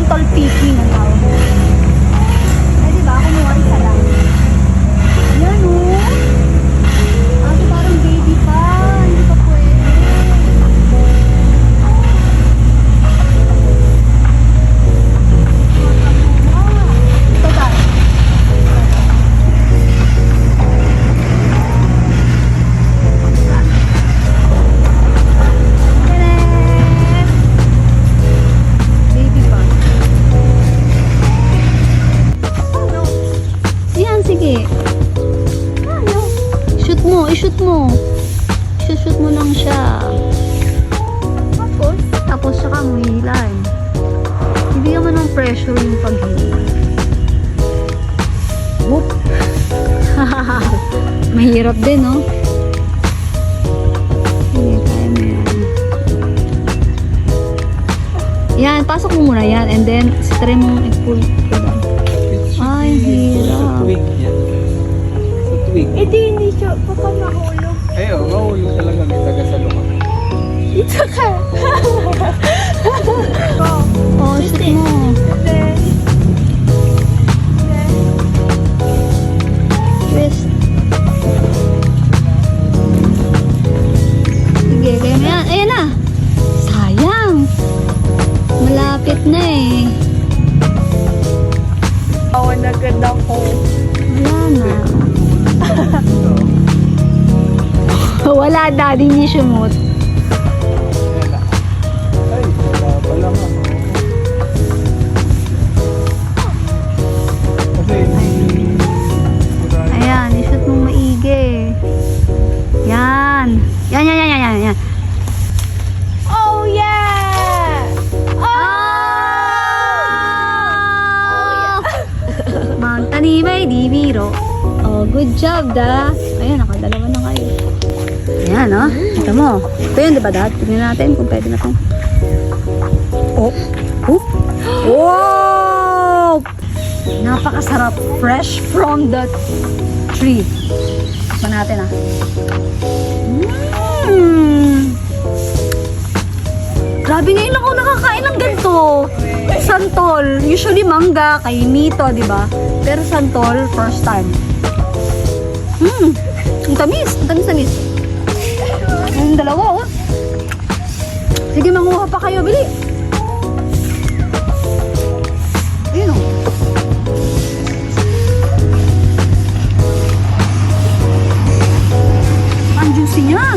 Santol picking ang tawag. Ay, diba? Kumuha isa lang. Yan, oh. Ate, parang baby pa. Hindi pa pwede. Ito ba? Baby pa. Yan, sige. Ano? Shoot mo, i-shoot mo. Shoot mo lang siya. Tapos saka mo hilain. Ibigyan mo ng pressure yung paghila. Whoop! Mahirap din, no? Sige, kaya mo yan. Yan, pasok mo muna yan. And then, try mong i-pull. Ay, hirap. Sa twig yan. Sa twig. Hindi siya. Baka mahulog. Ay, mahulog talaga. May taga sa luka. Ito ka. Oh, shoot mo. Twist. Sige, kaya mo yan. Ayan na. Sayang. Malapit na eh. Oo, naganda ko. Wala na. Wala, daddy, hindi sumot. Ay, wala pala nga. Kasi hindi... Ayan, ishoot mong maigi. Yan. Yan. Oh, yeah! Oh! Magtanimay, di biro. Oh, good job, da. Ayan, nakadalawa na kayo. Ayan, oh. Ito mo. Ito yun, diba, dad? Tignan natin kung pwede na itong... Oh! Oh! Wow! Napakasarap. Fresh from the tree. Ito natin, ah. Grabe, ngayon ako nakakain ng ganito. Santol. Usually mangga, kainito, di ba? Pero santol, first time. Ang tamis. Yung dalawa, oh. Sige, manguha pa kayo. Bili. Ayun, oh. Ang juicy niya.